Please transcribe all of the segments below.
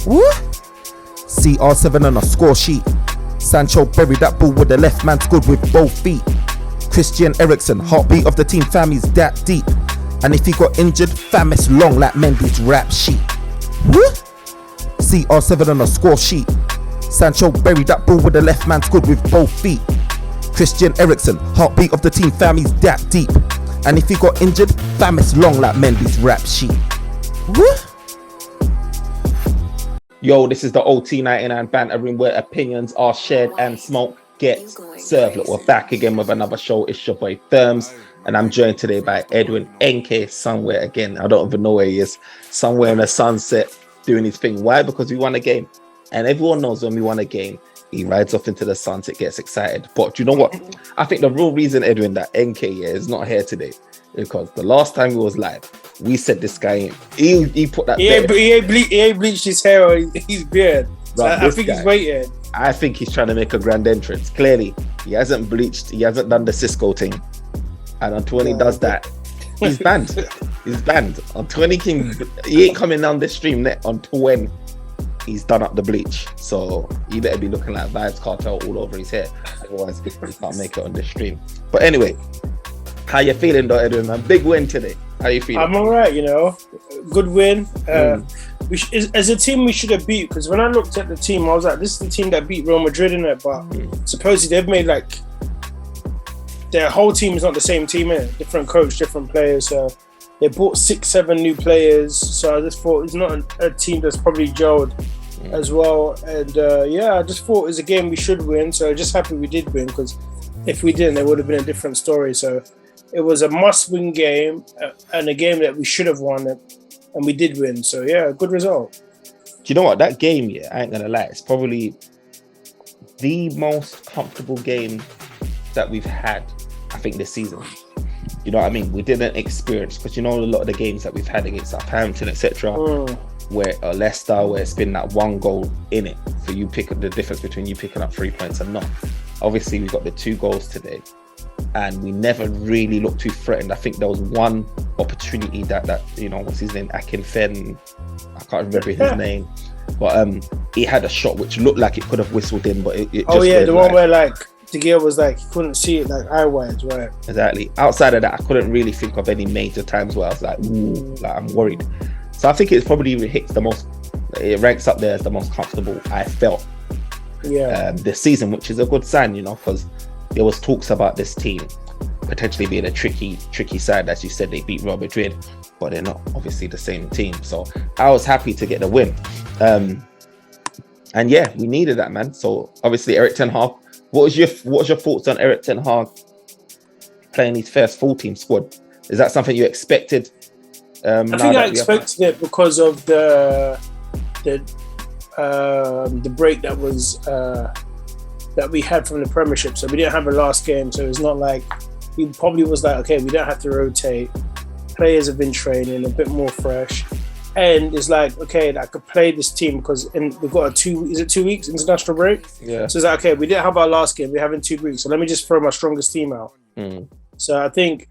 Woo! CR7 on a score sheet. Sancho buried that ball with the left man's good with both feet. Erickson, heartbeat of the team, fam, he's that deep. And if he got injured, fam, it's long like Mendy's rap sheet. Woo! CR7 on a score sheet. Sancho buried that ball with the left man's good with both feet. Erickson, heartbeat of the team, fam, he's that deep. And if he got injured, fam, it's long like Mendy's rap sheet. Woo! Yo, this is the OT99 Banter Room where opinions are shared and smoke gets served. Look, we're back again with another show. It's your boy Therms, and I'm joined today by Edwin, NK, somewhere again. I don't even know where he is. Somewhere in the sunset doing his thing. Why? Because we won a game. And everyone knows when we won a game, he rides off into the sunset, gets excited. But do you know what? I think the real reason, Edwin, that NK is not here today, because the last time he was live, we said this guy, he put that. He ain't bleached his hair or his beard. So I think he's waiting. I think he's trying to make a grand entrance. Clearly, he hasn't bleached. He hasn't done the Cisco thing. And until when he does that, he's banned. He's banned. Until when he ain't coming down this stream until when he's done up the bleach. So he better be looking like Vibes Cartel all over his hair. Otherwise, he can't make it on this stream. But anyway, how you feeling though, Edwin, man? Big win today. How you feeling? I'm all right, good win. As a team, we should have beat, because when I looked at the team, I was like, this is the team that beat Real Madrid in it, but supposedly they've made their whole team is not the same team, innit? Different coach, different players. So they bought 6-7 new players. So I just thought it's not a team that's probably gelled as well. And I just thought it was a game we should win. So just happy we did win, because if we didn't, it would have been a different story. So it was a must-win game and a game that we should have won, and we did win. So, yeah, good result. Do you know what? That game, I ain't going to lie, it's probably the most comfortable game that we've had, I think, this season. You know what I mean? We didn't experience, because a lot of the games that we've had against Southampton, etc., where Leicester, where it's been that one goal in it, for you pick up the difference between you picking up 3 points and not. Obviously, we got the 2 goals today, and we never really looked too threatened. I think there was one opportunity that what's his name, Akinfen, I can't remember his name, but he had a shot which looked like it could have whistled in, but it just the one where De Gea was he couldn't see it eye wide, right? Exactly. Outside of that, I couldn't really think of any major times where I was I'm worried. So I think it's probably it ranks up there as the most comfortable I felt this season, which is a good sign, because there was talks about this team potentially being a tricky side. As you said, they beat Real Madrid, but they're not obviously the same team. So I was happy to get the win. And we needed that, man. So obviously Eric Ten Hag, what was your thoughts on Eric Ten Hag playing his first full team squad? Is that something you expected? I think I expected it because of the break that was that we had from the Premiership. So we didn't have a last game, so it's not like he probably was okay, we don't have to rotate. Players have been training a bit more fresh, and it's okay, I could play this team because we've got 2 weeks international break. Yeah. So it's okay, we didn't have our last game, we're having 2 weeks, so let me just throw my strongest team out. So I think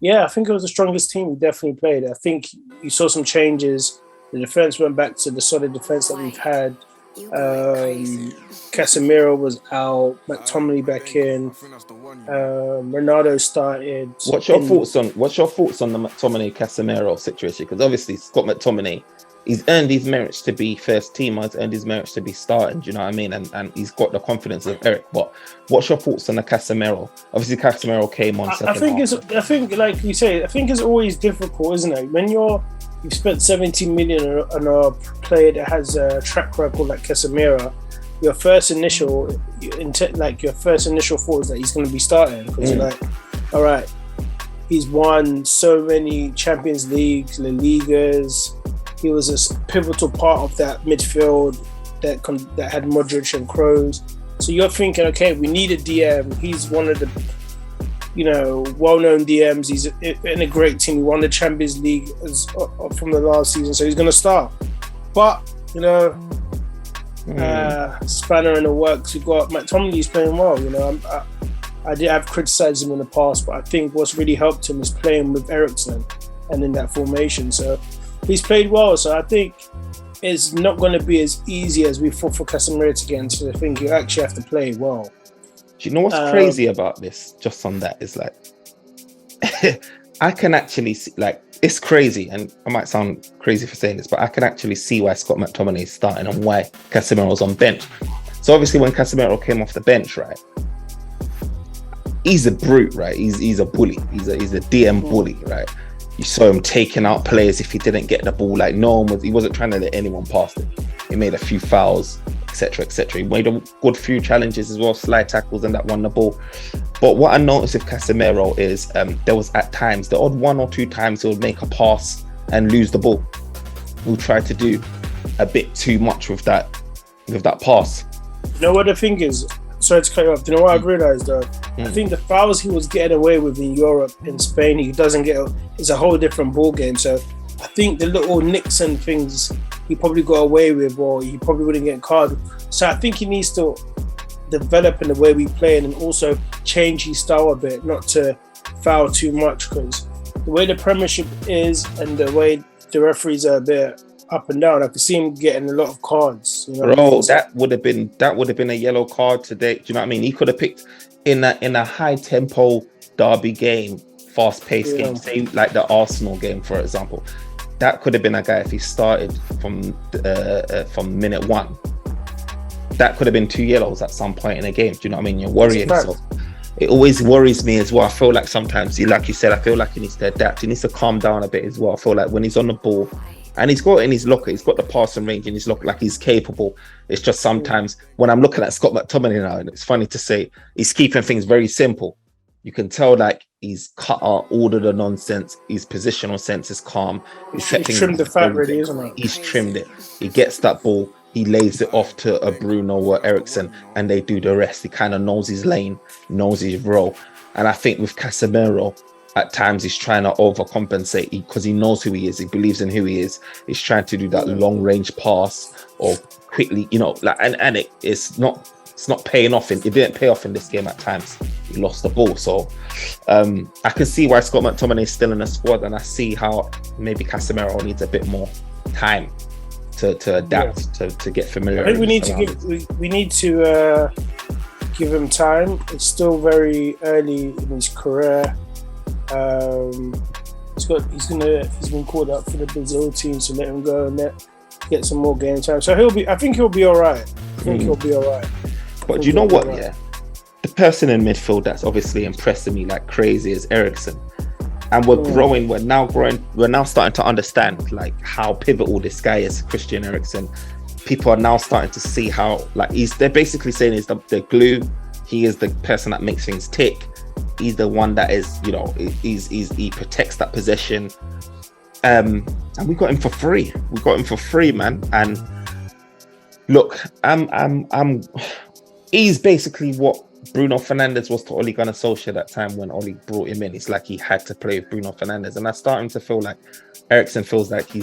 it was the strongest team we definitely played. I think you saw some changes. The defense went back to the solid defense that we've had. Casemiro was out, McTominay back in, Ronaldo started. What's your thoughts on the McTominay Casemiro situation? Because obviously Scott McTominay, he's earned his merits to be first team, he's earned his merits to be starting, do you know what I mean? And he's got the confidence of Eric. But what's your thoughts on the Casemiro? Obviously Casemiro came on second. I think like you say, I think it's always difficult, isn't it? When you've spent 70 million on a player that has a track record like Casemiro, your first initial thought is that he's going to be starting, because you're all right, he's won so many Champions Leagues, La Ligas. He was a pivotal part of that midfield that had Modric and Kroos. So you're thinking, okay, we need a DM. He's one of the well-known DMs. He's in a great team. He won the Champions League from the last season, so he's going to start. But spanner in the works. We've got McTominay's playing well. I did have criticised him in the past, but I think what's really helped him is playing with Erickson and in that formation. So he's played well. So I think it's not going to be as easy as we thought for Casemiro to get into the thing. You actually have to play well. Do you know what's crazy about this? Just on that is like, I can actually see, like, it's crazy, and I might sound crazy for saying this, but I can actually see why Scott McTominay is starting and why Casemiro's on bench. So obviously when Casemiro came off the bench, right, he's a brute, right? He's a bully. He's a DM bully, right? You saw him taking out players if he didn't get the ball. Like he wasn't trying to let anyone past him. He made a few fouls, etc., etc. He made a good few challenges as well, slide tackles, and that won the ball. But what I noticed with Casemiro is there was at times, the odd 1 or 2 times, he would make a pass and lose the ball. He'll try to do a bit too much with that pass. You know what the thing is? Sorry to cut you off. Do you know what I've realised though? I think the fouls he was getting away with in Europe, in Spain, he doesn't get. It's a whole different ball game. So I think the little nicks and things he probably got away with, or he probably wouldn't get carded. So I think he needs to develop in the way we play and also change his style a bit, not to foul too much, because the way the Premiership is and the way the referees are a bit up and down, I could see him getting a lot of cards. You know, bro, that would have been a yellow card today. Do you know what I mean? He could have picked in a high tempo derby game, fast paced game, say like the Arsenal game, for example. That could have been a guy if he started from minute 1. That could have been 2 yellows at some point in a game. Do you know what I mean? You're worrying. So it always worries me as well. I feel like sometimes, like you said, I feel like he needs to adapt. He needs to calm down a bit as well. I feel like when he's on the ball, and he's got it in his locker, he's got the passing range in his locker, like he's capable. It's just sometimes when I'm looking at Scott McTominay now, and it's funny to say, he's keeping things very simple. You can tell like he's cut out all of the nonsense. His positional sense is calm. He's trimmed the fat really, isn't he? He's trimmed it. He gets that ball, he lays it off to a Bruno or Erickson, and they do the rest. He kind of knows his lane, knows his role. And I think with Casemiro, at times he's trying to overcompensate because he knows who he is. He believes in who he is. He's trying to do that long range pass or quickly, you know, like, and it's not paying off. It didn't pay off in this game at times. He lost the ball. So I can see why Scott McTominay is still in the squad, and I see how maybe Casemiro needs a bit more time to adapt, to get familiar. I think we need to give him time. It's still very early in his career. He's been called up for the Brazil team, so let him go and get some more game time. So I think he'll be all right. But do you know what? Right. Yeah, the person in midfield that's obviously impressing me like crazy is Erickson, and we're growing. We're now starting to understand like how pivotal this guy is, Christian Erickson. People are now starting to see how like they're basically saying he's the glue. He is the person that makes things tick. He's the one that is, you know, he protects that possession. And we got him for free. Man. And look, he's basically what Bruno Fernandes was to Ole Gunnar Solskjaer that time when Ole brought him in. It's like he had to play with Bruno Fernandes. And I'm starting to feel like Erickson feels like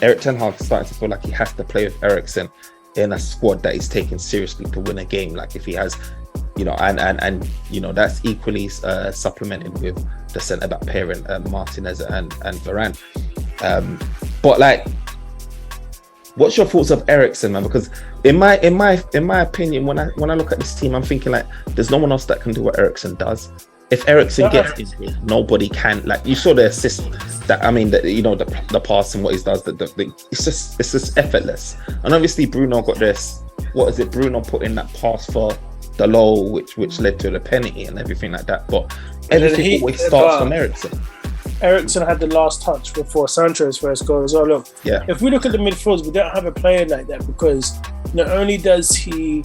Erik ten Hag is starting to feel like he has to play with Erickson in a squad that he's taking seriously to win a game. Like if he has, you know, and you know, that's equally supplemented with the centre-back pairing, Martinez and Varane. But like, what's your thoughts of Erickson, man? Because in my opinion, when I look at this team, I'm thinking like, there's no one else that can do what Erickson does. If Erickson gets in here, nobody can. Like you saw the assist, the pass and what he does. It's just effortless. And obviously Bruno got this. What is it? Bruno put in that pass for the low, which led to the penalty and everything like that. But everything always starts from Erickson. Erickson had the last touch before Sancho's first goal as well. Look, if we look at the midfields, we don't have a player like that, because not only does he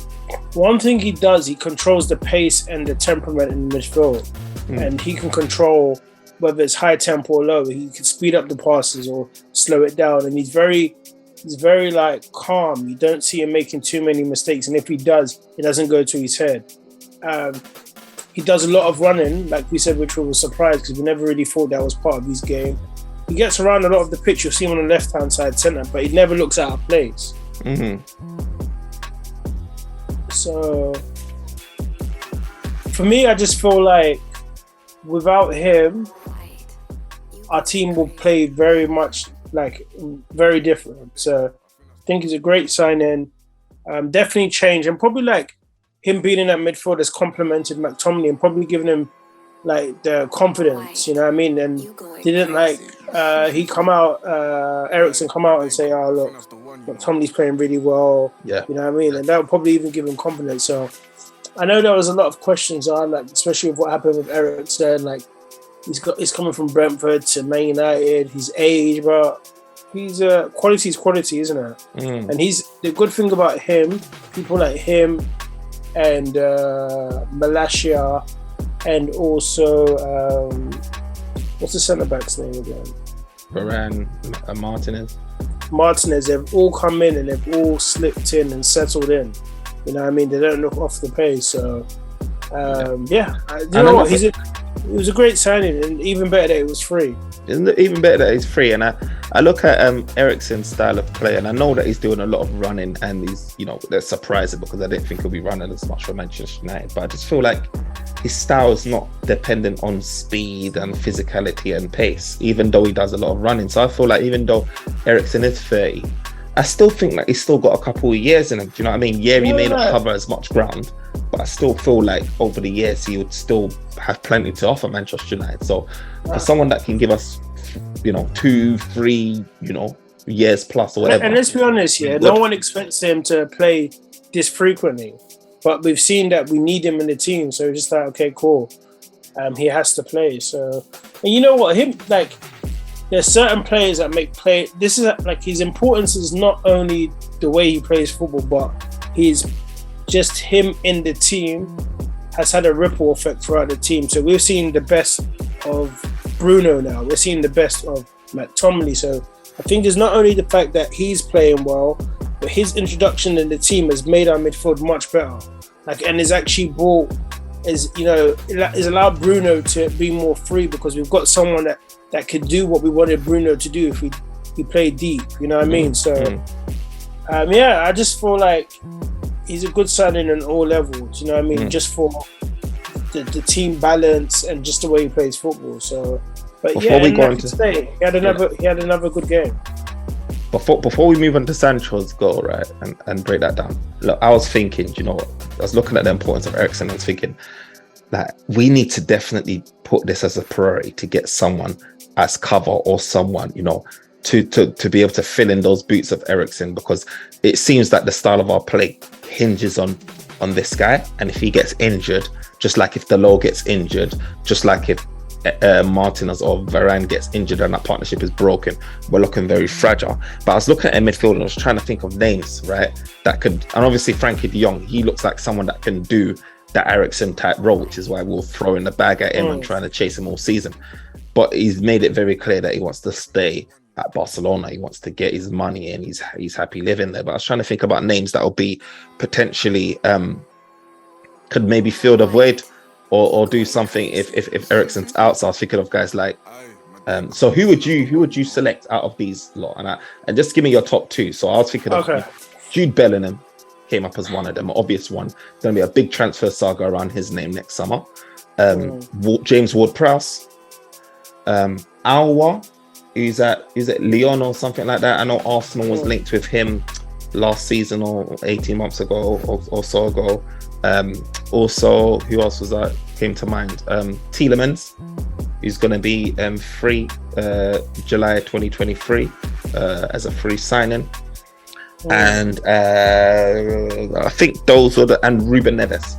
controls the pace and the temperament in the midfield, and he can control whether it's high tempo or low. He can speed up the passes or slow it down, and he's very like calm. You don't see him making too many mistakes, and if he does, it doesn't go to his head. He does a lot of running, like we said, which we were surprised because we never really thought that was part of his game. He gets around a lot of the pitch. You'll see him on the left-hand side centre, but he never looks out of place. So, for me, I just feel like without him, our team will play very much like very different. So, think he's a great signing. Definitely change, and probably like him being in that midfield has complemented McTominay and probably given him like the confidence, you know what I mean? And didn't like he come out, Erickson come out and say, "Oh look, McTominay's playing really well." Yeah, you know what I mean, and that would probably even give him confidence. So I know there was a lot of questions on, like, especially with what happened with Erickson. Like he's coming from Brentford to Man United. His age, but he's quality is quality, isn't it? And he's the good thing about him. People like him and Malacia. And also, what's the centre back's name again? Varane, Martinez. Martinez. They've all come in and they've all slipped in and settled in. You know what I mean? They don't look off the pace. So, you know what? It was a great signing, and even better that it was free. Isn't it even better that it's free? And I look at Erickson's style of play, and I know that he's doing a lot of running, and he's, you know, that's surprising because I didn't think he'll be running as much for Manchester United. But I just feel like his style is not dependent on speed and physicality and pace, even though he does a lot of running. So I feel like even though Erickson is 30, I still think like he's still got a couple of years in him. Do you know what I mean? Yeah, he may not cover as much ground, but I still feel like over the years he would still have plenty to offer Manchester United. So for someone that can give us, you know, 2-3, you know, years plus or whatever. And let's be honest, no one expects him to play this frequently, but we've seen that we need him in the team. So just like, okay, cool. He has to play. So, and you know what? There's certain players that make play. This is like his importance is not only the way he plays football, but he's just him in the team has had a ripple effect throughout the team. So we've seen the best of Bruno now. We're seeing the best of McTominay. So I think it's not only the fact that he's playing well, but his introduction in the team has made our midfield much better. Like, and is actually is allowed Bruno to be more free because we've got someone that could do what we wanted Bruno to do if he played deep. You know what I mean? So, I just feel like he's a good signing on all levels. You know what I mean? Just for the team balance and just the way he plays football. So, but before we go into today, he had another good game. Before we move on to Sancho's goal, right, and break that down. Look, I was thinking, you know, I was looking at the importance of Erickson. I was thinking that we need to definitely put this as a priority to get someone as cover or someone, you know, to be able to fill in those boots of Erickson, because it seems that the style of our play hinges on this guy. And if he gets injured, just like if Dalot gets injured, just like if Martinez or Varane gets injured and that partnership is broken, we're looking very fragile. But I was looking at midfield and I was trying to think of names, right, that could, and obviously Frankie de Jong, he looks like someone that can do that Erickson type role, which is why we'll throw in the bag at him and trying to chase him all season. But he's made it very clear that he wants to stay at Barcelona. He wants to get his money and he's happy living there. But I was trying to think about names that will be potentially could maybe fill the void or do something if Ericsson's out. So I was thinking of guys like so who would you select out of these lot? And just give me your top two. So I was thinking of Jude Bellingham came up as one of them, an obvious one. There's gonna be a big transfer saga around his name next summer. James Ward-Prowse, Aouar, is it Lyon or something like that? I know Arsenal was linked with him last season or 18 months ago or so ago. Also, who else was that came to mind? Tielemans, who's going to be free July 2023 as a free signing. And I think those were and Ruben Neves.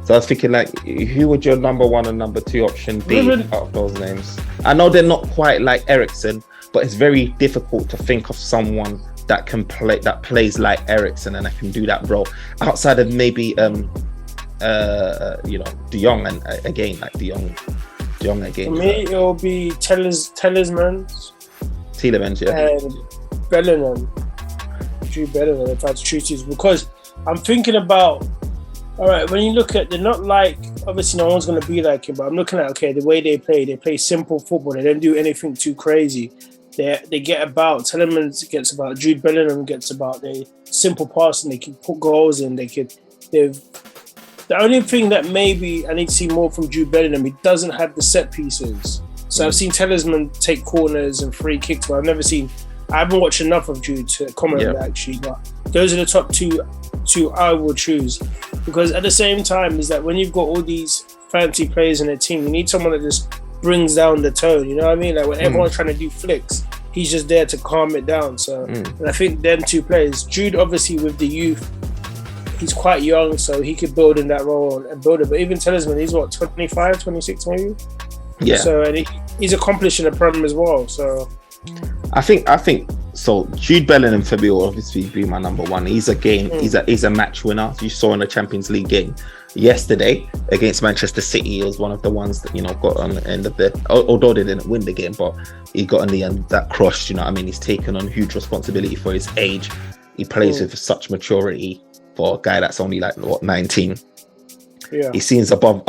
So I was thinking, like, who would your number one and number two option be out of those names? I know they're not quite like Erickson, but it's very difficult to think of someone that can play, that plays like Erickson and that can do that role outside of maybe De Jong, and again, like De Jong again. For me, it'll be Tielemans, and Bellingham. Jude Bellingham, if I had to choose, because I'm thinking about, all right, when you look at, they're not like, obviously no one's going to be like him, but I'm looking at, okay, the way they play simple football. They don't do anything too crazy. They get about, Tielemans gets about, Jude Bellingham gets about, they simple passing, they can put goals in, the only thing that maybe I need to see more from Jude Bellingham, he doesn't have the set pieces. So I've seen Tielemans take corners and free kicks, but I've never seen I haven't watched enough of Jude to comment on that actually, but those are the top two I will choose, because at the same time is that when you've got all these fancy players in a team, you need someone that just brings down the tone. You know what I mean? Like when everyone's trying to do flicks, he's just there to calm it down. So, and I think them two players, Jude obviously with the youth, he's quite young, so he could build in that role and build it. But even Talisman, he's what, 25, 26 maybe? Yeah. So and he's accomplished in the Prem as well. So I think so. Jude Bellingham for me will obviously be my number one. He's a he's a match winner. You saw in the Champions League game yesterday against Manchester City. He was one of the ones that got on the end of the. Although they didn't win the game, but he got on the end that cross. You know what I mean? He's taken on huge responsibility for his age. He plays with such maturity for a guy that's only 19. Yeah, he seems above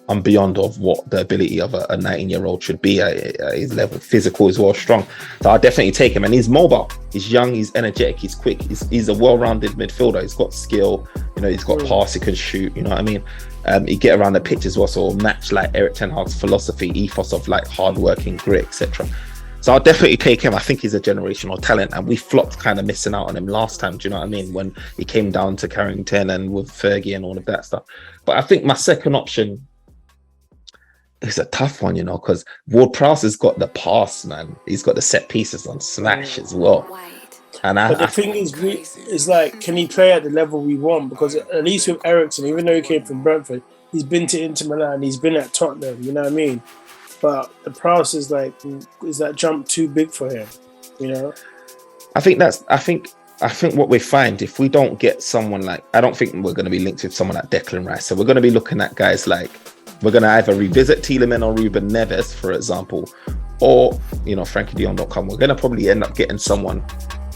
and beyond of what the ability of a 19-year-old should be at his level. Physical as well, strong. So I'll definitely take him. And he's mobile, he's young, he's energetic, he's quick, he's a well-rounded midfielder. He's got skill, he's got pass, he can shoot, you know what I mean? He get around the pitch as well, so match like Eric Ten Hag's philosophy, ethos of hard-working, grit, etc. So I'll definitely take him. I think he's a generational talent, and we flopped kind of missing out on him last time. Do you know what I mean? When he came down to Carrington and with Fergie and all of that stuff. But I think my second option is a tough one, because Ward-Prowse has got the pass, man. He's got the set pieces on smash as well. But the thing is like, can he play at the level we want? Because at least with Erickson, even though he came from Brentford, he's been to Inter Milan, he's been at Tottenham, you know what I mean? But the Prowse is that jump too big for him? I think what we find, if we don't get someone I don't think we're going to be linked with someone like Declan Rice. So we're going to be looking at guys we're going to either revisit Tielemans or Ruben Neves, for example, or Frankie de Jong.com. We're going to probably end up getting someone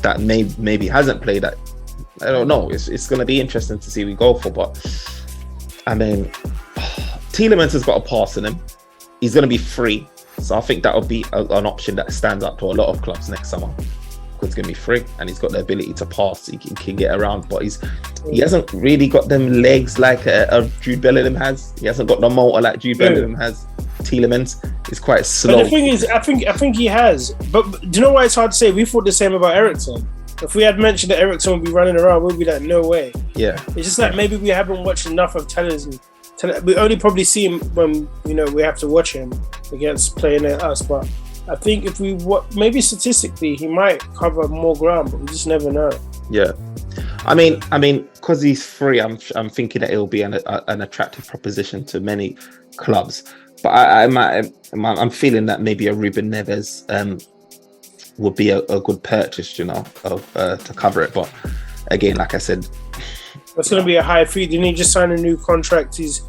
that maybe hasn't played that. I don't know. It's going to be interesting to see we go for. But I mean, Tielemans has got a pass in him. He's going to be free, so I think that would be an option that stands up to a lot of clubs next summer. Because it's going to be free, and he's got the ability to pass. He can get around, but he hasn't really got them legs like a Jude Bellingham has. He hasn't got the motor like Jude Bellingham has. Tielemans is quite slow. But the thing is, I think he has. But do you know why it's hard to say? We thought the same about Erickson. If we had mentioned that Erickson would be running around, we'd be like, no way. Yeah. It's just maybe we haven't watched enough of Talisman. We only probably see him when we have to watch him against playing at us. But I think if we maybe statistically he might cover more ground, but we just never know. Yeah, I mean, because he's free, I'm thinking that it'll be an attractive proposition to many clubs. But I'm feeling that maybe a Ruben Neves would be a good purchase, to cover it. But again, like I said, that's going to be a high fee. Didn't he just sign a new contract? He's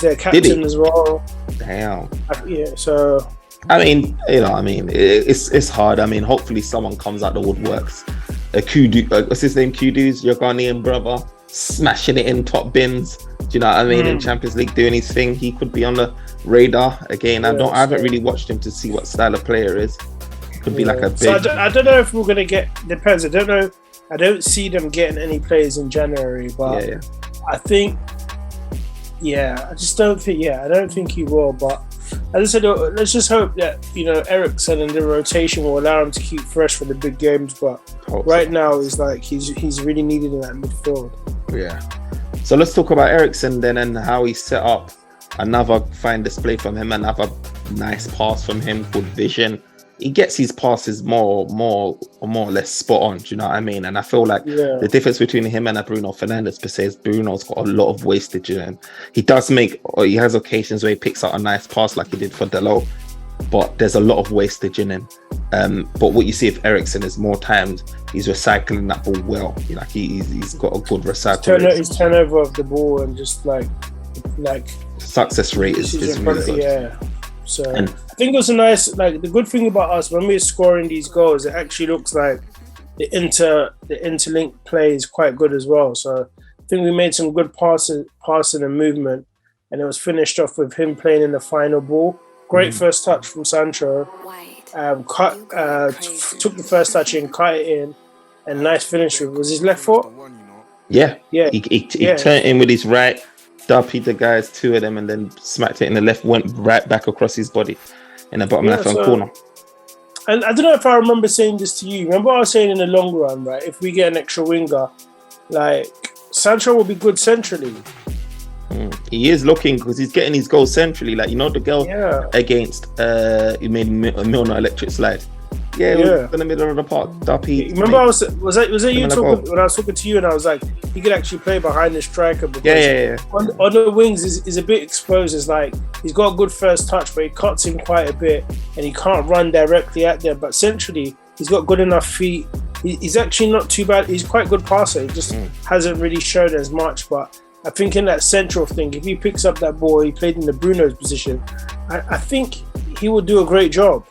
their captain as well. Damn. Yeah. So I mean, it's hard. I mean, hopefully someone comes out the woodworks. A Kudu, what's his name? Kudu's your Ghanaian brother, smashing it in top bins. Do you know what I mean? In Champions League, doing his thing. He could be on the radar again. I haven't really watched him to see what style of player is. Could be like a big. So I don't know if we're gonna get. Depends. I don't know. I don't see them getting any players in January, but I think. Yeah, I just don't think. Yeah, I don't think he will. But as I said, let's just hope that Erickson and the rotation will allow him to keep fresh for the big games. But right now, it's like he's really needed in that midfield. Yeah. So let's talk about Erickson then and how he set up another fine display from him, another nice pass from him, good vision. He gets his passes more or less spot on, do you know what I mean? And I feel like the difference between him and a Bruno Fernandes per se is Bruno's got a lot of wastage in him. He has occasions where he picks out a nice pass like he did for Dalot, but there's a lot of wastage in him. But what you see with Erickson is more times he's recycling that ball well. He's got a good recycle rate. His turnover of the ball and just like success rate is really good. Yeah. So I think it was a nice, the good thing about us when we're scoring these goals, it actually looks like the interlinked play is quite good as well. So I think we made some good passing and movement, and it was finished off with him playing in the final ball. Great first touch from Sancho. Took the first touch in, cut it in, and nice finish with. Was his left foot? Yeah. He turned in with his right. Duppied the guys, two of them, and then smacked it in the left, went right back across his body in the bottom left-hand corner. And I don't know if I remember saying this to you. Remember I was saying in the long run, right? If we get an extra winger, like Sancho will be good centrally. He is looking because he's getting his goals centrally. Like the goal against he made Milner electric slide. Yeah. In the middle of the park. Remember, was that you talking when I was talking to you, and I was like, he could actually play behind the striker. Yeah. On the wings is a bit exposed. It's like he's got a good first touch, but he cuts in quite a bit, and he can't run directly at them. But centrally, he's got good enough feet. He's actually not too bad. He's quite a good passer. He just hasn't really shown as much. But I think in that central thing, if he picks up that ball, he played in the Bruno's position. I think he will do a great job.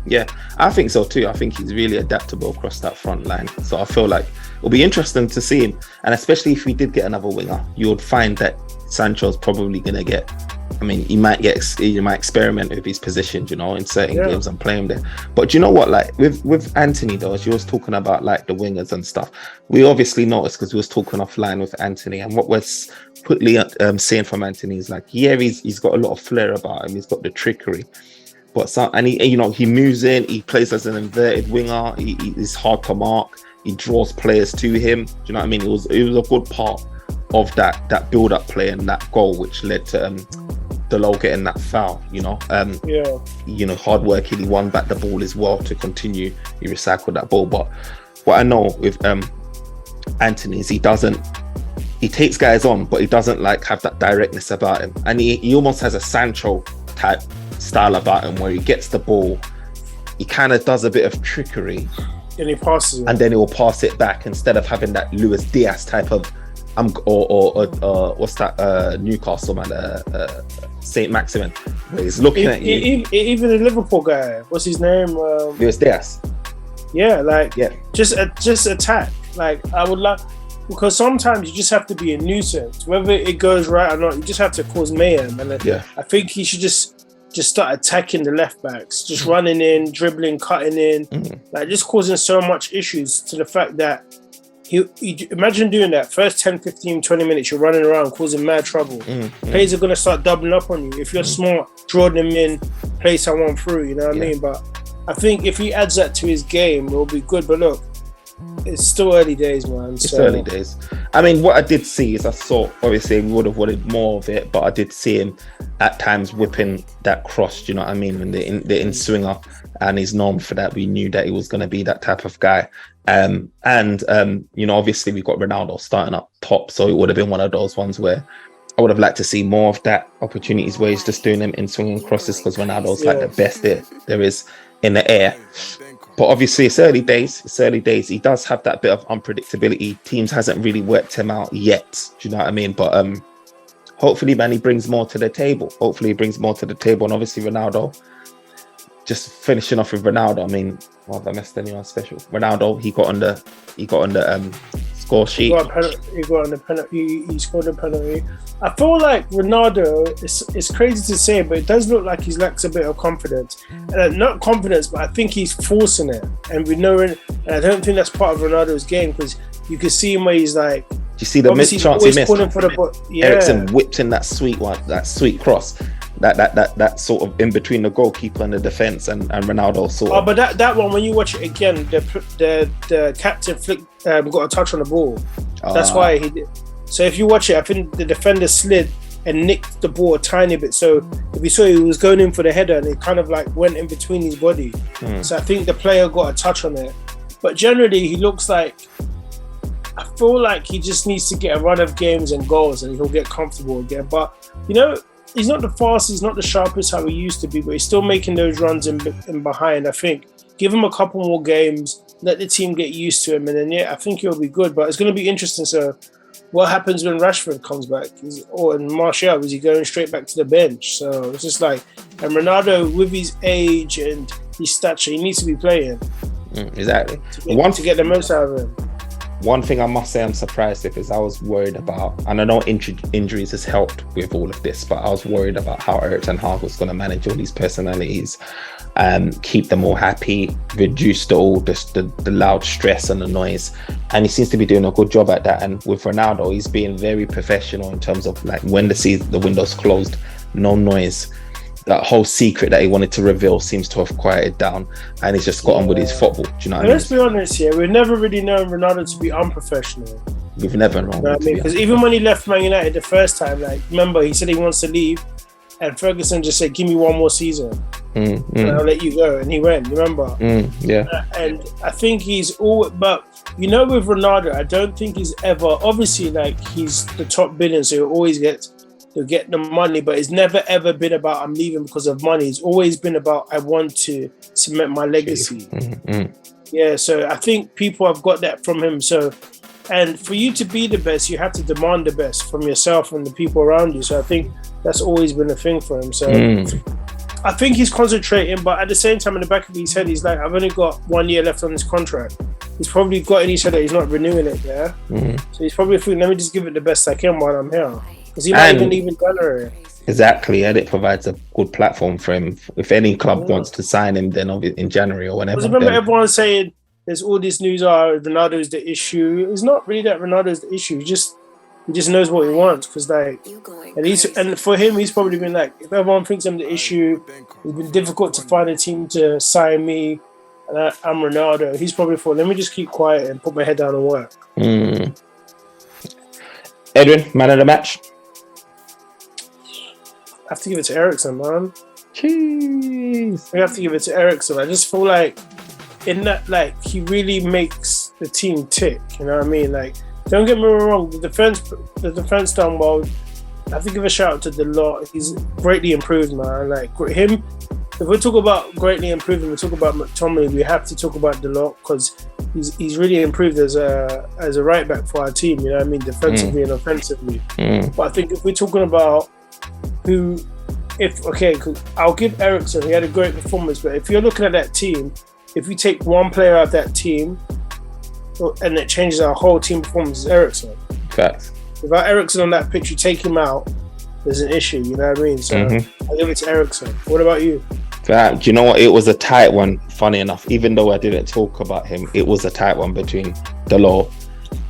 Yeah, I think so too. I think he's really adaptable across that front line. So I feel like it'll be interesting to see him. And especially if we did get another winger, you would find that Sancho's probably going to get... I mean, he might experiment with his positions, in certain games and play him there. But do you know what? Like with Anthony, though, as you was talking about like the wingers and stuff, we obviously noticed because we was talking offline with Anthony, and what we're quickly saying from Anthony is like, he's got a lot of flair about him. He's got the trickery. But he moves in, he plays as an inverted winger, he's hard to mark, he draws players to him. Do you know what I mean? It was a good part of that build-up play and that goal, which led to Delol getting that foul, hard working, he won back the ball as well to continue, he recycled that ball. But what I know with Anthony is he takes guys on, but he doesn't like have that directness about him. And he almost has a Sancho type style about him where he gets the ball, he kind of does a bit of trickery and he passes it. And then he will pass it back instead of having that Luis Diaz type of what's that Newcastle man, Saint Maximin, where he's looking at you. Even the Liverpool guy, what's his name? Luis Diaz. Just attack. Like I would like, because sometimes you just have to be a nuisance, whether it goes right or not. You just have to cause mayhem, and I think he should just start attacking the left backs, just running in, dribbling, cutting in, like just causing so much issues to the fact that he imagine doing that first 10, 15, 20 minutes, you're running around causing mad trouble. Players are going to start doubling up on you. If you're smart, draw them in, play someone through, you know what I mean? But I think if he adds that to his game, it'll be good. But look, it's still early days, man. It's early days. I mean, what I did see is obviously we would have wanted more of it, but I did see him at times whipping that cross, do you know what I mean? And the in-swinger, and he's known for that. We knew that he was going to be that type of guy. Obviously we've got Ronaldo starting up top, so it would have been one of those ones where I would have liked to see more of that opportunities where he's just doing them in-swinging crosses, because Ronaldo's like the best there is in the air. But obviously it's early days. He does have that bit of unpredictability. Teams hasn't really worked him out yet. Do you know what I mean? But hopefully, man, he brings more to the table. And obviously Ronaldo, just finishing off with Ronaldo. I mean, have I missed anyone special? Ronaldo, he got on the score sheet. He scored a penalty. I feel like Ronaldo, it's crazy to say, but it does look like he lacks a bit of confidence. And not confidence, but I think he's forcing it. And we know it. And I don't think that's part of Ronaldo's game, because you can see him where he's like... Do you see the missed chance he missed? Erickson whipped in that sweet cross. That sort of in between the goalkeeper and the defense, and Ronaldo sort of... but that one, when you watch it again, the captain got a touch on the ball. That's why he did. So if you watch it, I think the defender slid and nicked the ball a tiny bit. So if you saw, he was going in for the header, and it kind of like went in between his body. So I think the player got a touch on it. But generally, he looks like... I feel like he just needs to get a run of games and goals, and he'll get comfortable again. But, he's not the fastest, he's not the sharpest how he used to be, but he's still making those runs in behind. I think give him a couple more games, let the team get used to him, and then I think he'll be good. But it's going to be interesting. So what happens when Rashford comes back? And Martial, is he going straight back to the bench? So it's just like, and Ronaldo, with his age and his stature, he needs to be playing. Exactly. To get the most out of him. One thing I must say I'm surprised with is I was worried about, and I know injuries has helped with all of this, but I was worried about how Erickson was going to manage all these personalities, keep them all happy, reduce the loud stress and the noise. And he seems to be doing a good job at that. And with Ronaldo, he's being very professional in terms of like when the window's closed, no noise. that whole secret that he wanted to reveal seems to have quieted down, and he's just got on with his football. Do you know what I mean? Let's be honest here. We've never really known Ronaldo to be unprofessional. We've never known. You know what I mean? Because even when he left Man United the first time, like, remember, he said he wants to leave, and Ferguson just said, "Give me one more season, and I'll let you go." And he went. You remember? And I think he's all. But you know, with Ronaldo, I don't think he's ever. Obviously, like, he's the top billion, so he'll always get the money. But it's never ever been about I'm leaving because of money. It's always been about I want to cement my legacy. Yeah. So I think people have got that from him. So. And for you to be the best, you have to demand the best from yourself and the people around you. So I think that's always been a thing for him. So I think he's concentrating, but at the same time, in the back of his head, he's like, I've only got 1 year left on this contract. He's probably got in his head that he's not renewing it, yeah? So he's probably thinking, let me just give it the best I can while I'm here. Because he might even leave in January. Exactly, and it provides a good platform for him. If any club wants to sign him, then in January or whenever. Because remember everyone saying, there's all this news, Ronaldo is the issue. It's not really that Ronaldo is the issue. He just knows what he wants. Because and for him, he's probably been like, if everyone thinks I'm the issue, it's been difficult to find a team to sign me. And I'm Ronaldo. He's probably thought, let me just keep quiet and put my head down and work. Edwin, man of the match. I have to give it to Erickson, man. Jeez. We have to give it to Erickson. I just feel like in that, like, he really makes the team tick. You know what I mean? Like, don't get me wrong, the defense done well. I have to give a shout out to Delort. He's greatly improved, man. Like, him. If we talk about greatly improved and we talk about McTominay, we have to talk about Delort because he's really improved as a right back for our team. You know what I mean? Defensively and offensively. But I think if we're talking about I'll give Erickson. He had a great performance, but if you're looking at that team. If you take one player out of that team and it changes our whole team performance, it's Erickson. Facts. Without Erickson on that pitch, you take him out, there's an issue, you know what I mean? So I'll give it to Erickson. What about you? Do you know what? It was a tight one, funny enough. Even though I didn't talk about him, it was a tight one between Delort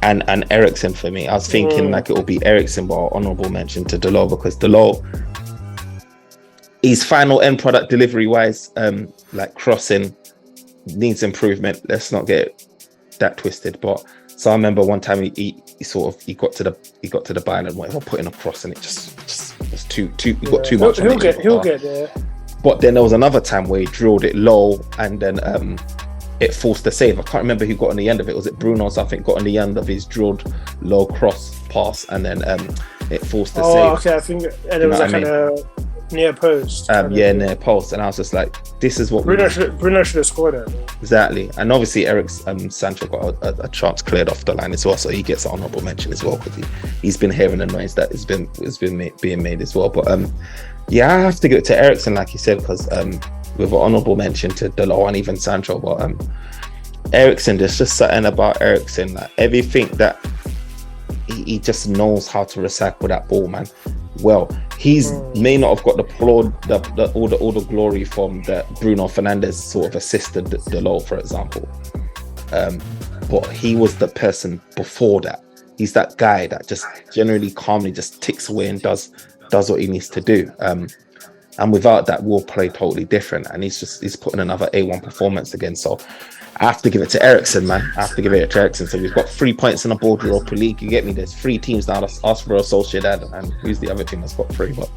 and Erickson for me. I was thinking like it will be Erickson, but honourable mention to Delort because Delort, his final end product delivery wise, like crossing, needs improvement. Let's not get that twisted. But so I remember one time he got to the byline and went, putting a cross and it just was too. He got too much. He'll get there. But then there was another time where he drilled it low and then it forced the save. I can't remember who got on the end of it. Was it Bruno or something got on the end of his drilled low cross pass and then it forced the save. Oh, okay. I think and it was like kind of near post. Near post, and I was just like, "This is what Bruno should have scored it." Exactly, and obviously Sancho got a chance cleared off the line as well, so he gets an honourable mention as well because he's been hearing the noise that has been being made as well. But I have to give it to Erickson, like you said, because with an honourable mention to Delort and even Sancho, but Erickson, there's just something about Erickson, like everything that he just knows how to recycle that ball, man. Well, he's may not have got all the glory from the Bruno Fernandes sort of assisted Delort, for example. But he was the person before that. He's that guy that just generally calmly just ticks away and does what he needs to do. And without that, we'll play totally different. And he's putting another A1 performance again. So I have to give it to Erickson, man. I have to give it to Erickson. So we've got 3 points on the board, Europa League. You get me? There's 3 teams now. That's us for Sociedad, and who's the other team that's got 3? But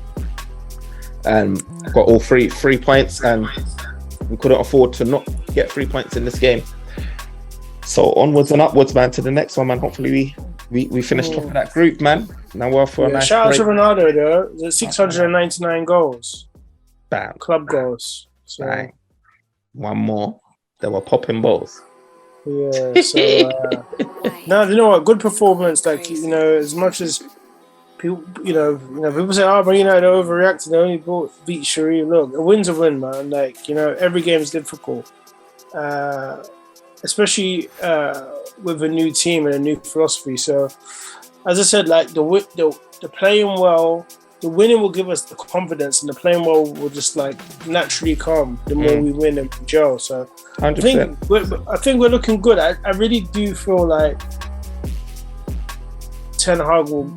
I've got all three points, and we couldn't afford to not get 3 points in this game. So onwards and upwards, man, to the next one, man. Hopefully we finish top of that group, man. Now we're for a nice shout break. out to Ronaldo, though. There's 699 goals. Bam. Club goals. So. Bang. One more. They were popping balls. Yeah, so no, you know what? Good performance. Like, you know, as much as people, people say, "Oh, but you know, they overreacted. They only beat Shari." Look, a win's a win, man. Like, you know, every game is difficult, especially with a new team and a new philosophy. So, as I said, like the playing well. The winning will give us the confidence, and the playing well will just like naturally come the more we win and gel. So 100%. I think we're looking good. I really do feel like Ten Hag will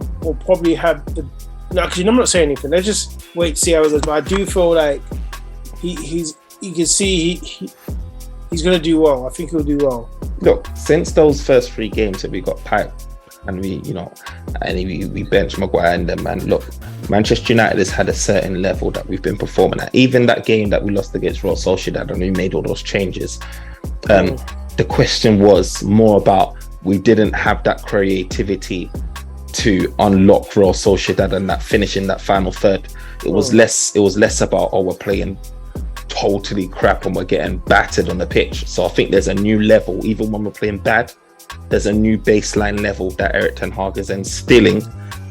probably have the. No, actually, I'm not saying anything. wait to see how it goes. But I do feel like you can see he's gonna do well. I think he'll do well. Look, since those first 3 games that we got piped, and we bench Maguire and them, man. Look, Manchester United has had a certain level that we've been performing at. Even that game that we lost against Real Sociedad, and we made all those changes. The question was more about we didn't have that creativity to unlock Real Sociedad and that finish in that final third. It was less about, we're playing totally crap and we're getting battered on the pitch. So I think there's a new level, even when we're playing bad, there's a new baseline level that Erik ten Hag is instilling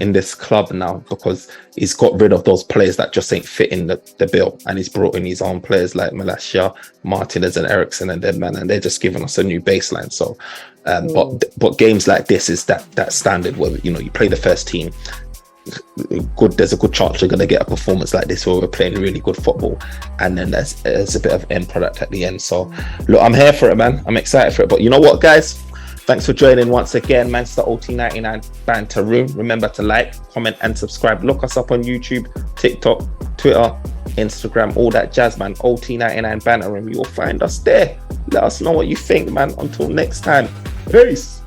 in this club now, because he's got rid of those players that just ain't fitting the bill, and he's brought in his own players like Malacia, Martinez and Erickson and them, man, and they're just giving us a new baseline. So but games like this is that standard where you play the first team. There's a good chance you're going to get a performance like this where we're playing really good football, and then there's a bit of end product at the end. So look, I'm here for it, man. I'm excited for it. But you know what, guys, thanks for joining once again, Manchester OT99 Banter Room. Remember to like, comment and subscribe. Look us up on YouTube, TikTok, Twitter, Instagram, all that jazz, man. OT99 Banter Room, you'll find us there. Let us know what you think, man. Until next time, peace.